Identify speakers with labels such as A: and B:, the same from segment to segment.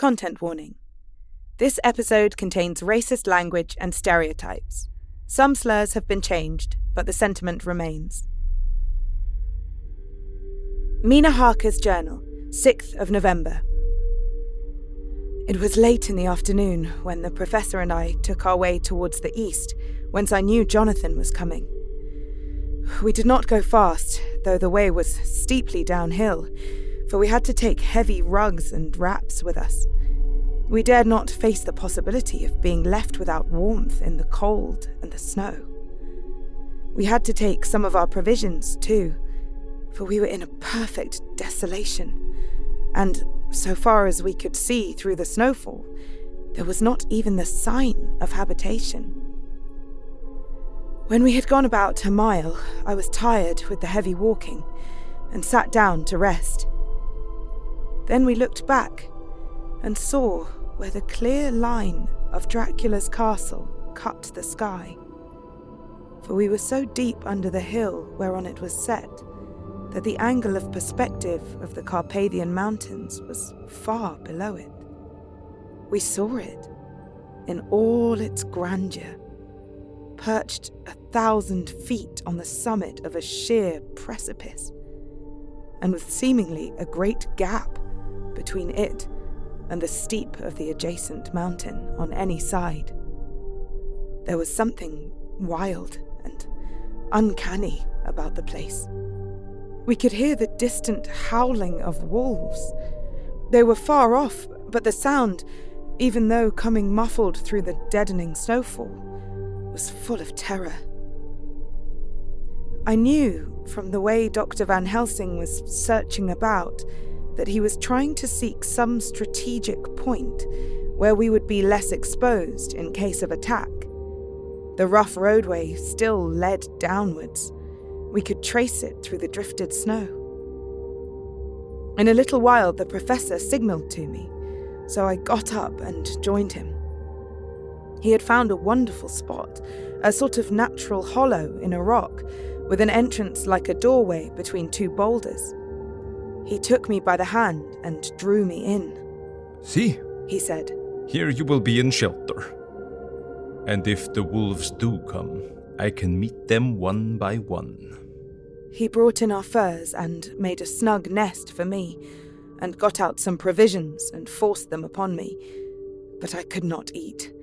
A: Content warning. This episode contains racist language and stereotypes. Some slurs have been changed, but the sentiment remains. Mina Harker's journal, 6th of November. It was late in the afternoon when the professor and I took our way towards the east, whence I knew Jonathan was coming. We did not go fast, though the way was steeply downhill, for we had to take heavy rugs and wraps with us. We dared not face the possibility of being left without warmth in the cold and the snow. We had to take some of our provisions, too, for we were in a perfect desolation, and so far as we could see through the snowfall, there was not even the sign of habitation. When we had gone about a mile, I was tired with the heavy walking, and sat down to rest. Then we looked back and saw where the clear line of Dracula's castle cut the sky. For we were so deep under the hill whereon it was set that the angle of perspective of the Carpathian Mountains was far below it. We saw it in all its grandeur, perched 1,000 feet on the summit of a sheer precipice, and with seemingly a great gap between it and the steep of the adjacent mountain on any side. There was something wild and uncanny about the place. We could hear the distant howling of wolves. They were far off, but the sound, even though coming muffled through the deadening snowfall, was full of terror. I knew from the way Dr. Van Helsing was searching about that he was trying to seek some strategic point where we would be less exposed in case of attack. The rough roadway still led downwards. We could trace it through the drifted snow. In a little while, the professor signalled to me, so I got up and joined him. He had found a wonderful spot, a sort of natural hollow in a rock, with an entrance like a doorway between two boulders. He took me by the hand and drew me in.
B: "See,"
A: he said.
B: "here you will be in shelter. And if the wolves do come, I can meet them one by one."
A: He brought in our furs and made a snug nest for me, and got out some provisions and forced them upon me. But I could not eat.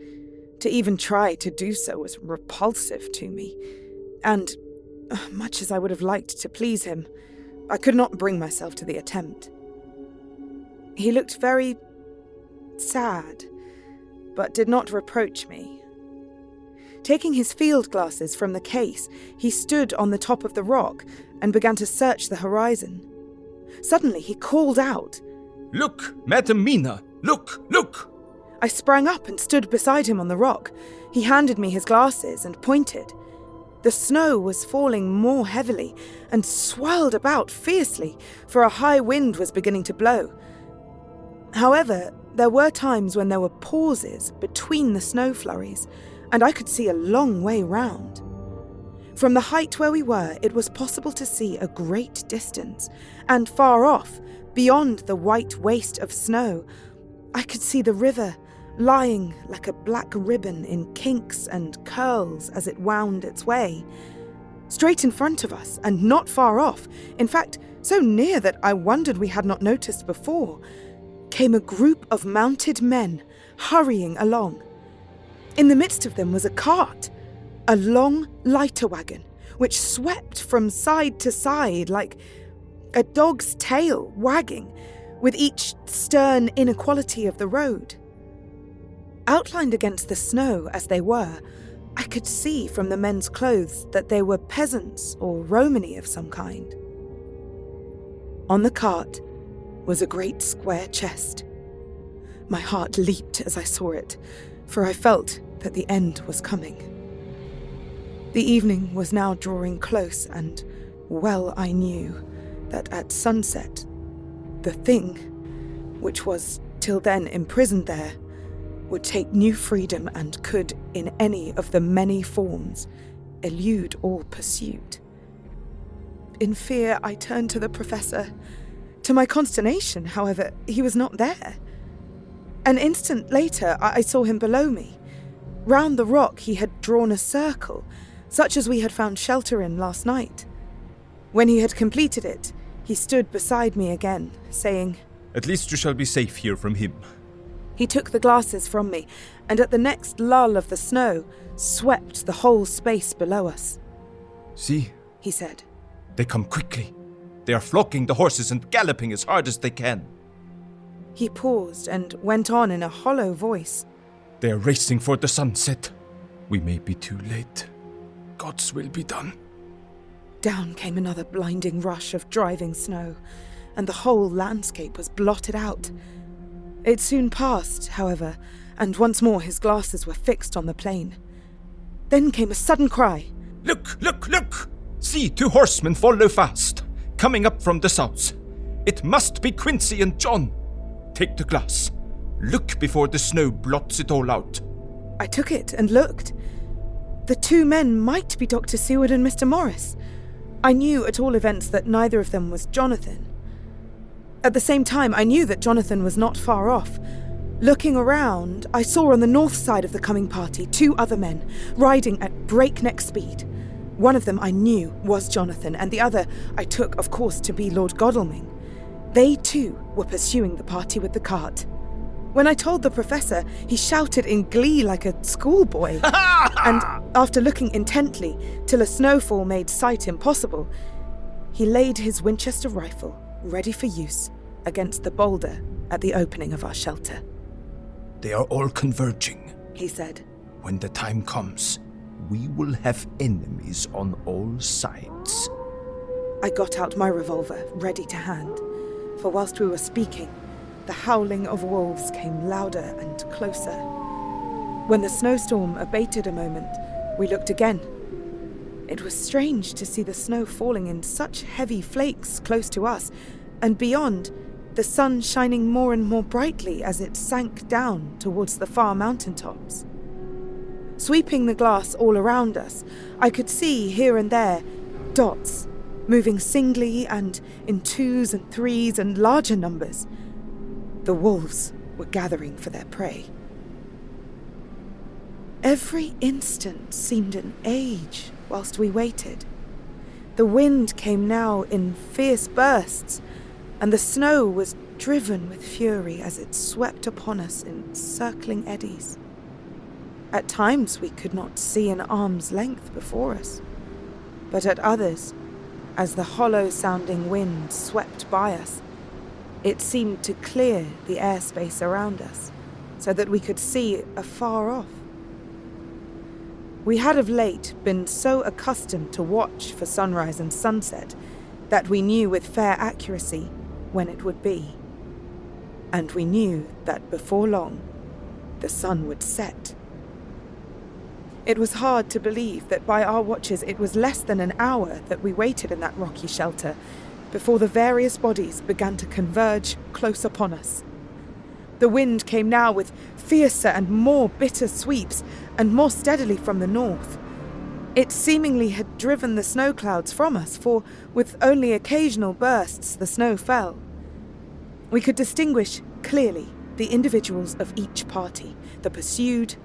A: To even try to do so was repulsive to me, and, much as I would have liked to please him, I could not bring myself to the attempt. He looked very sad, but did not reproach me. Taking his field glasses from the case, he stood on the top of the rock and began to search the horizon. Suddenly he called out,
B: "Look, Madam Mina! Look, look!"
A: I sprang up and stood beside him on the rock. He handed me his glasses and pointed. The snow was falling more heavily and swirled about fiercely, for a high wind was beginning to blow. However, there were times when there were pauses between the snow flurries, and I could see a long way round. From the height where we were, it was possible to see a great distance, and far off, beyond the white waste of snow, I could see the river lying like a black ribbon in kinks and curls as it wound its way. Straight in front of us, and not far off, in fact, so near that I wondered we had not noticed before, came a group of mounted men hurrying along. In the midst of them was a cart, a long lighter wagon, which swept from side to side like a dog's tail wagging, with each stern inequality of the road. Outlined against the snow as they were, I could see from the men's clothes that they were peasants or Romany of some kind. On the cart was a great square chest. My heart leaped as I saw it, for I felt that the end was coming. The evening was now drawing close, and well I knew that at sunset, the thing, which was till then imprisoned there, would take new freedom and could, in any of the many forms, elude all pursuit. In fear, I turned to the professor. To my consternation, however, he was not there. An instant later, I saw him below me. Round the rock he had drawn a circle, such as we had found shelter in last night. When he had completed it, he stood beside me again, saying,
B: "At least you shall be safe here from him."
A: He took the glasses from me, and at the next lull of the snow, swept the whole space below us.
B: "See,"
A: he said.
B: "they come quickly. They are flocking the horses and galloping as hard as they can."
A: He paused and went on in a hollow voice.
B: "They are racing for the sunset. We may be too late. God's will be done."
A: Down came another blinding rush of driving snow, and the whole landscape was blotted out. It soon passed, however, and once more his glasses were fixed on the plain. Then came a sudden cry.
B: "Look, look, look! See, 2 horsemen follow fast, coming up from the south. It must be Quincey and John. Take the glass. Look before the snow blots it all out."
A: I took it and looked. The 2 men might be Dr. Seward and Mr. Morris. I knew at all events that neither of them was Jonathan. At the same time, I knew that Jonathan was not far off. Looking around, I saw on the north side of the coming party 2 other men, riding at breakneck speed. One of them I knew was Jonathan, and the other I took, of course, to be Lord Godalming. They too were pursuing the party with the cart. When I told the professor, he shouted in glee like a schoolboy, and after looking intently till a snowfall made sight impossible, he laid his Winchester rifle ready for use against the boulder at the opening of our shelter.
B: "They are all converging,"
A: he said.
B: "When the time comes, we will have enemies on all sides."
A: I got out my revolver, ready to hand, for whilst we were speaking, the howling of wolves came louder and closer. When the snowstorm abated a moment, we looked again. It was strange to see the snow falling in such heavy flakes close to us, and beyond, the sun shining more and more brightly as it sank down towards the far mountaintops. Sweeping the glass all around us, I could see here and there dots, moving singly and in 2s and 3s and larger numbers. The wolves were gathering for their prey. Every instant seemed an age whilst we waited. The wind came now in fierce bursts, and the snow was driven with fury as it swept upon us in circling eddies. At times we could not see an arm's length before us, but at others, as the hollow-sounding wind swept by us, it seemed to clear the airspace around us, so that we could see afar off. We had of late been so accustomed to watch for sunrise and sunset that we knew with fair accuracy when it would be. And we knew that before long, the sun would set. It was hard to believe that by our watches it was less than an hour that we waited in that rocky shelter before the various bodies began to converge close upon us. The wind came now with fiercer and more bitter sweeps, and more steadily from the north. It seemingly had driven the snow clouds from us, for with only occasional bursts the snow fell. We could distinguish clearly the individuals of each party, the pursued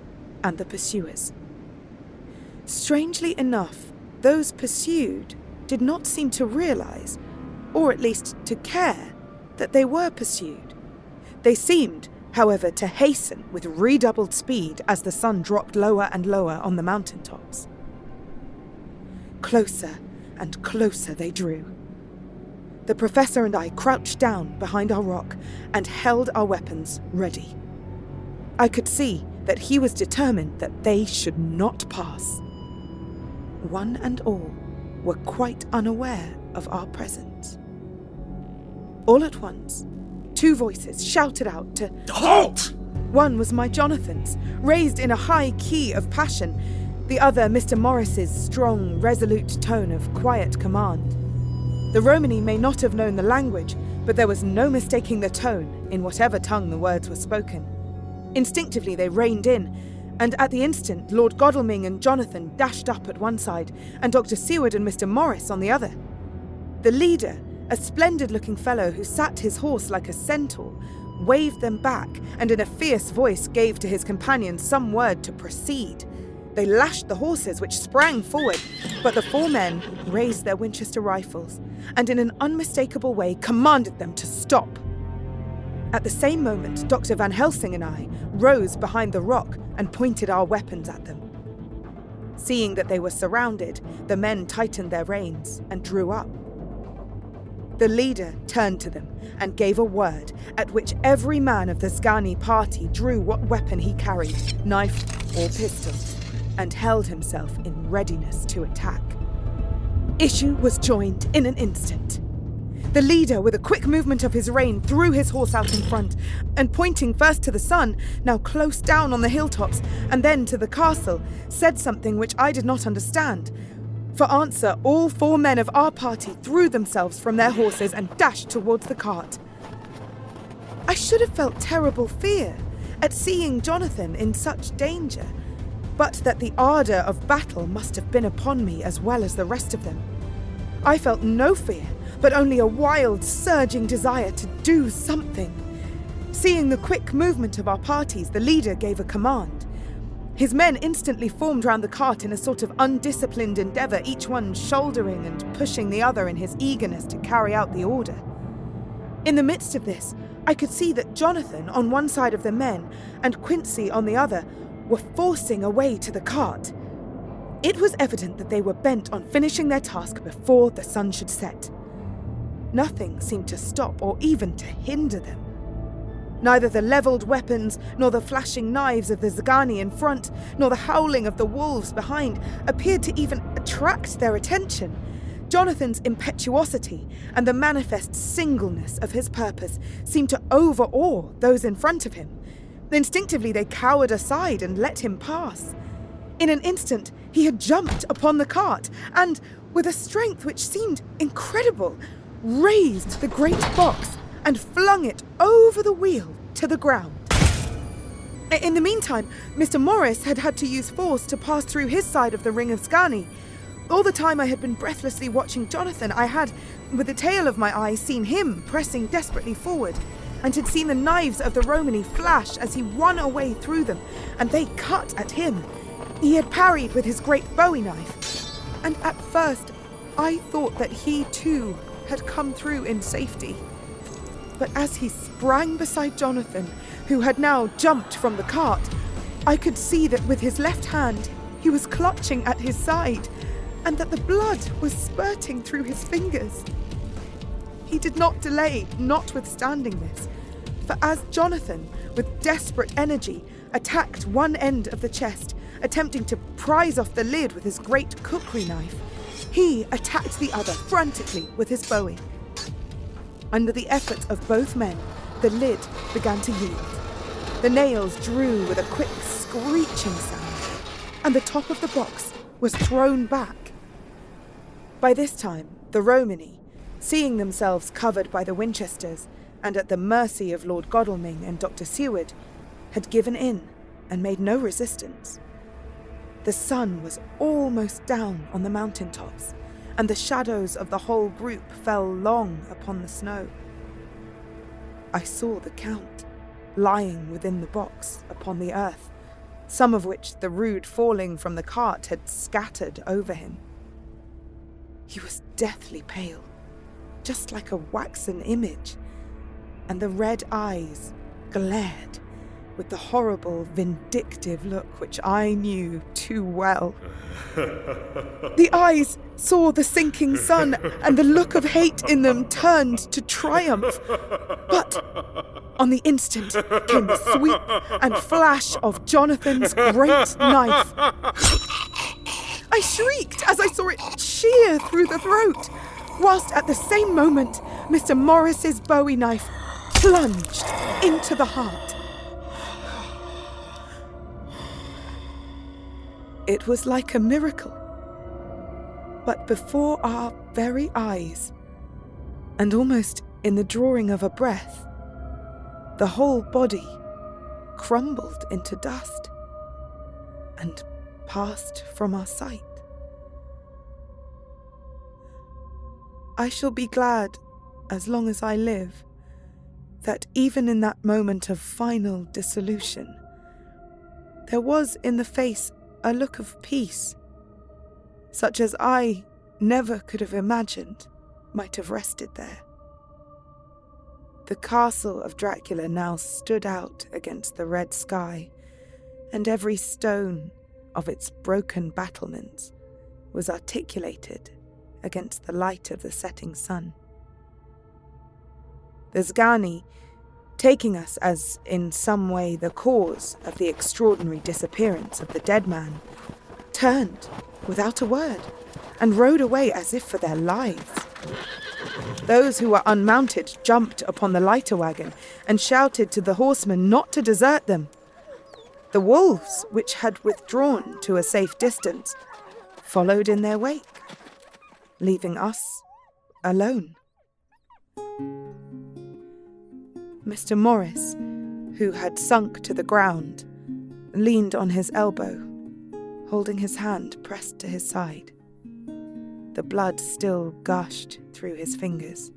A: and the pursuers. Strangely enough, those pursued did not seem to realize, or at least to care, that they were pursued. They seemed, however, to hasten with redoubled speed as the sun dropped lower and lower on the mountaintops. Closer and closer they drew. The professor and I crouched down behind our rock and held our weapons ready. I could see that he was determined that they should not pass. One and all were quite unaware of our presence. All at once, 2 voices shouted out to
B: "Halt!"
A: One was my Jonathan's, raised in a high key of passion, the other Mr. Morris's strong, resolute tone of quiet command. The Romany may not have known the language, but there was no mistaking the tone in whatever tongue the words were spoken. Instinctively they reined in, and at the instant Lord Godalming and Jonathan dashed up at one side, and Dr. Seward and Mr. Morris on the other. The leader, a splendid-looking fellow who sat his horse like a centaur, waved them back, and in a fierce voice gave to his companions some word to proceed. They lashed the horses, which sprang forward, but the 4 men raised their Winchester rifles, and in an unmistakable way commanded them to stop. At the same moment, Dr. Van Helsing and I rose behind the rock and pointed our weapons at them. Seeing that they were surrounded, the men tightened their reins and drew up. The leader turned to them and gave a word, at which every man of the Zgani party drew what weapon he carried, knife or pistol, and held himself in readiness to attack. Issue was joined in an instant. The leader, with a quick movement of his rein, threw his horse out in front, and pointing first to the sun, now close down on the hilltops, and then to the castle, said something which I did not understand. For answer, all 4 men of our party threw themselves from their horses and dashed towards the cart. I should have felt terrible fear at seeing Jonathan in such danger, but that the ardour of battle must have been upon me as well as the rest of them. I felt no fear, but only a wild, surging desire to do something. Seeing the quick movement of our parties, the leader gave a command. His men instantly formed round the cart in a sort of undisciplined endeavour, each one shouldering and pushing the other in his eagerness to carry out the order. In the midst of this, I could see that Jonathan, on one side of the men, and Quincey on the other, were forcing a way to the cart. It was evident that they were bent on finishing their task before the sun should set. Nothing seemed to stop or even to hinder them. Neither the levelled weapons, nor the flashing knives of the Zgani in front, nor the howling of the wolves behind appeared to even attract their attention. Jonathan's impetuosity and the manifest singleness of his purpose seemed to overawe those in front of him. Instinctively they cowered aside and let him pass. In an instant he had jumped upon the cart and, with a strength which seemed incredible, raised the great box and flung it over the wheel to the ground. In the meantime, Mr. Morris had had to use force to pass through his side of the ring of Zgani. All the time I had been breathlessly watching Jonathan, I had, with the tail of my eye, seen him pressing desperately forward, and had seen the knives of the Romany flash as he won a way through them, and they cut at him. He had parried with his great bowie knife, and at first I thought that he too had come through in safety. But as he sprang beside Jonathan, who had now jumped from the cart, I could see that with his left hand he was clutching at his side, and that the blood was spurting through his fingers. He did not delay, notwithstanding this, for as Jonathan, with desperate energy, attacked one end of the chest, attempting to prise off the lid with his great cookery knife, he attacked the other frantically with his bowie. Under the effort of both men, the lid began to yield. The nails drew with a quick screeching sound, and the top of the box was thrown back. By this time, the Romany, seeing themselves covered by the Winchesters and at the mercy of Lord Godalming and Dr. Seward, had given in and made no resistance. The sun was almost down on the mountain tops, and the shadows of the whole group fell long upon the snow. I saw the Count lying within the box upon the earth, some of which the rude falling from the cart had scattered over him. He was deathly pale, just like a waxen image, and the red eyes glared with the horrible, vindictive look which I knew too well. The eyes saw the sinking sun, and the look of hate in them turned to triumph. But on the instant came the sweep and flash of Jonathan's great knife. I shrieked as I saw it shear through the throat, whilst at the same moment Mr. Morris's bowie knife plunged into the heart. It was like a miracle. But before our very eyes, and almost in the drawing of a breath, the whole body crumbled into dust and passed from our sight. I shall be glad, as long as I live, that even in that moment of final dissolution, there was in the face a look of peace, such as I never could have imagined might have rested there. The castle of Dracula now stood out against the red sky, and every stone of its broken battlements was articulated against the light of the setting sun. The Zgani, taking us as in some way the cause of the extraordinary disappearance of the dead man, turned without a word and rode away as if for their lives. Those who were unmounted jumped upon the lighter wagon and shouted to the horsemen not to desert them. The wolves, which had withdrawn to a safe distance, followed in their wake, leaving us alone. Mr. Morris, who had sunk to the ground, leaned on his elbow, holding his hand pressed to his side. The blood still gushed through his fingers.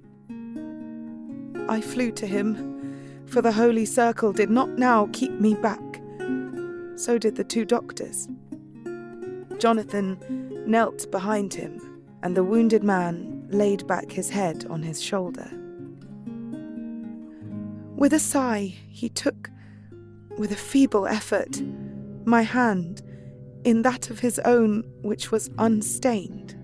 A: I flew to him, for the holy circle did not now keep me back. So did the two doctors. Jonathan knelt behind him, and the wounded man laid back his head on his shoulder. With a sigh, he took, with a feeble effort, my hand in that of his own which was unstained.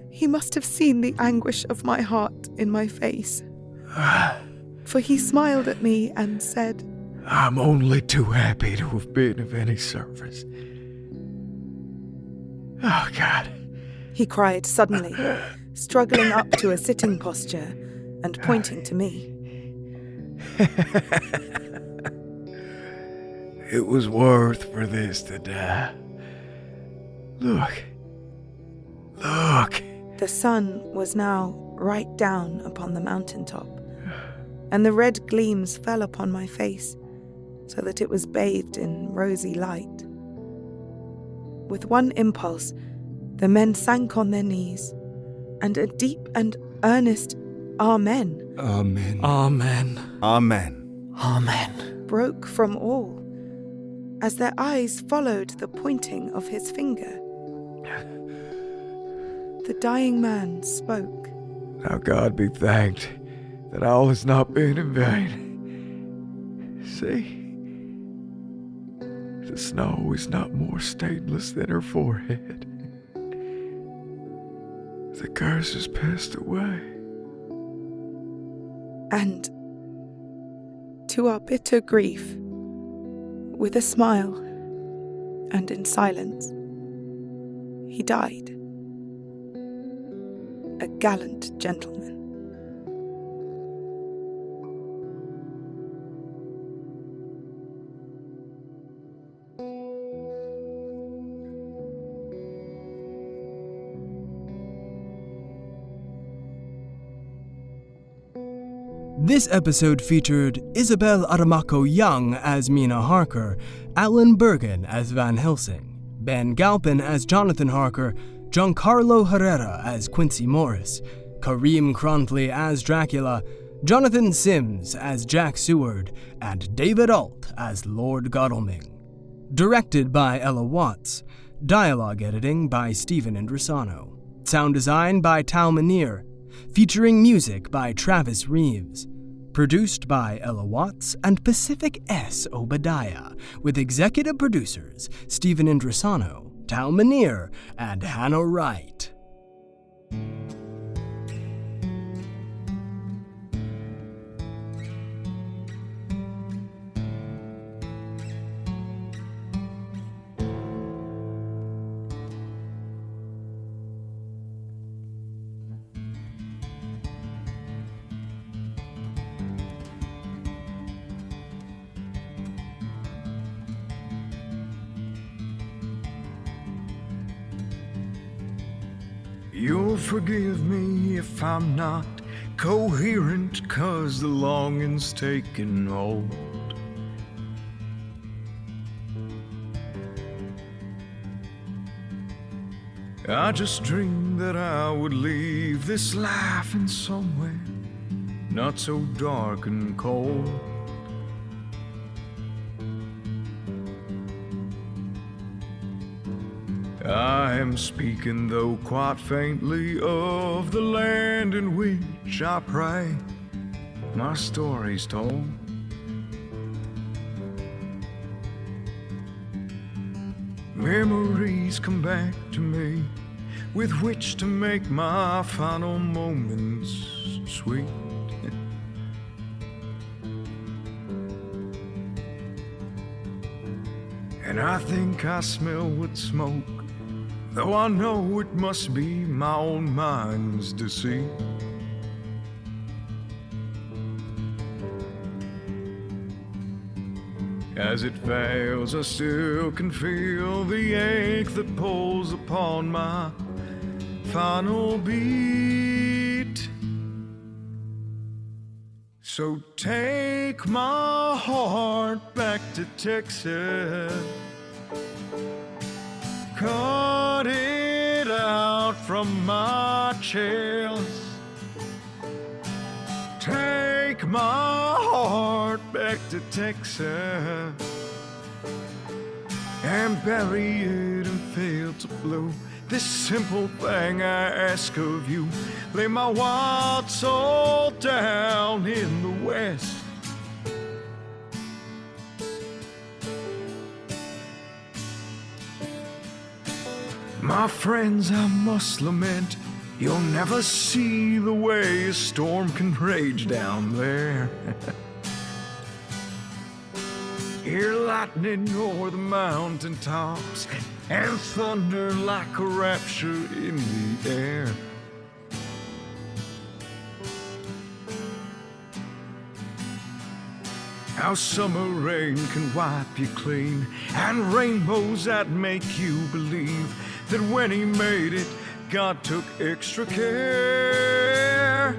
A: He must have seen the anguish of my heart in my face, for he smiled at me and said,
C: I'm only too happy to have been of any service. Oh, God.
A: He cried suddenly, struggling up to a sitting posture and pointing to me.
C: It was worth for this to die. Look.
A: The sun was now right down upon the mountaintop, and the red gleams fell upon my face, so that it was bathed in rosy light. With one impulse, the men sank on their knees, and a deep and earnest Amen.
B: Amen.
C: Amen.
D: Amen.
C: Amen.
A: Broke from all, as their eyes followed the pointing of his finger. The dying man spoke.
C: Now God be thanked that all has not been in vain. See? The snow is not more stainless than her forehead. The curse has passed away.
A: And, to our bitter grief, with a smile and in silence, he died. A gallant gentleman.
E: This episode featured Isabel Aramaco Young as Mina Harker, Alan Bergen as Van Helsing, Ben Galpin as Jonathan Harker, Giancarlo Herrera as Quincey Morris, Kareem Crontley as Dracula, Jonathan Sims as Jack Seward, and David Alt as Lord Godalming. Directed by Ella Watts. Dialogue editing by Stephen Indrisano. Sound design by Tal Manier. Featuring music by Travis Reeves. Produced by Ella Watts and Pacific S. Obadiah, with executive producers Stephen Indrisano, Tal Manier, and Hannah Wright.
C: You'll forgive me if I'm not coherent, 'cause the longing's taking hold. I just dreamed that I would leave this life in somewhere not so dark and cold. I am speaking, though quite faintly, of the land in which I pray my story's told. Memories come back to me, with which to make my final moments sweet. And I think I smell wood smoke, though I know it must be my own mind's deceit. As it fails, I still can feel the ache that pulls upon my final beat. So take my heart back to Texas, cut it out from my chest. Take my heart back to Texas and bury it in fields of blue. This simple thing I ask of you, lay my wild soul down in the West. My friends, I must lament, you'll never see the way a storm can rage down there. Hear lightning o'er the mountain tops and thunder like a rapture in the air. How summer rain can wipe you clean, and rainbows that make you believe that when he made it, God took extra care.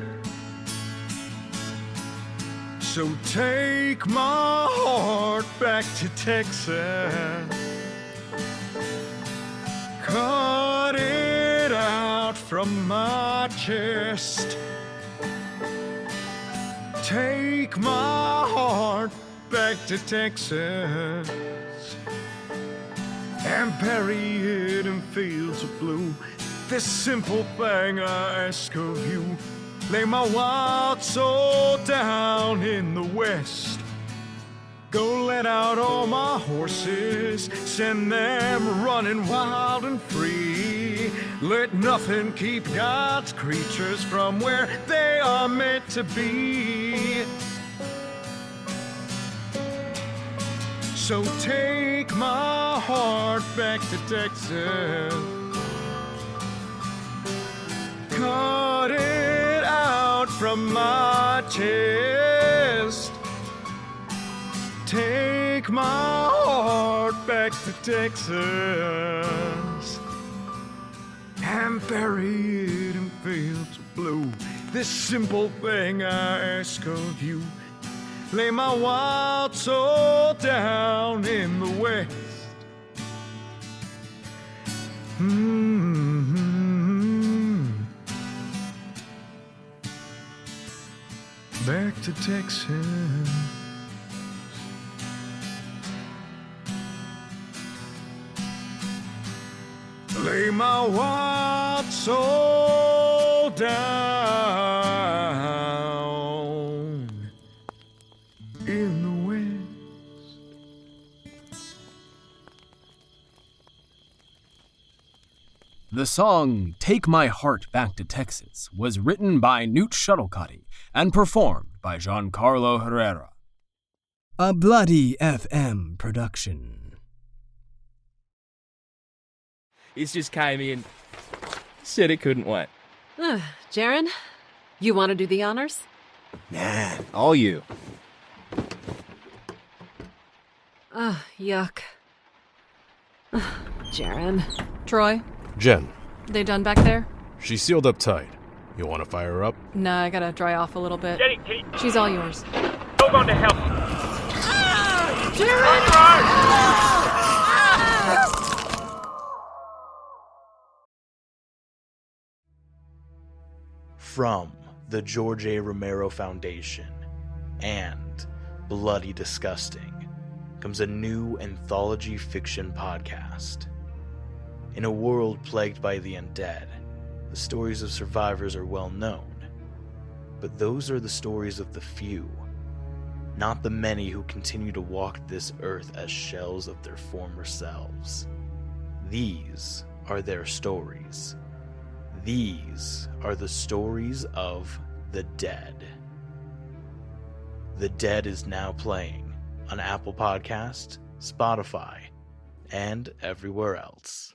C: So take my heart back to Texas, cut it out from my chest. Take my heart back to Texas and bury it in fields of blue. This simple thing I ask of you, lay my wild soul down in the West. Go let out all my horses, send them running wild and free. Let nothing keep God's creatures from where they are meant to be. So take my heart back to Texas, cut it out from my chest. Take my heart back to Texas and bury it in fields of blue. This simple thing I ask of you, lay my wild soul down in the West. Back to Texas. Lay my wild soul down in the West.
E: The song Take My Heart Back to Texas was written by Newt Shuttlecotty and performed by Giancarlo Herrera. A Bloody FM production.
D: This just came in, said it couldn't wait.
F: Jaren, you want to do the honors?
D: Nah, all you.
F: Yuck. Jaren.
G: Troy,
H: Jen,
G: they done back there?
H: she's sealed up tight. You want to fire her up?
G: Nah, I gotta dry off a little bit.
I: Jenny,
G: She's all yours.
I: hold on to help.
J: From
I: the George A. Romero Foundation, and Bloody Disgusting comes a new anthology fiction podcast. In a world plagued by the undead, the stories of survivors are well known, but those are the stories of the few, not the many who continue to walk this earth as shells of their former selves. These are their stories. These are the stories of the dead. The Dead is now playing on Apple Podcast, Spotify, and everywhere else.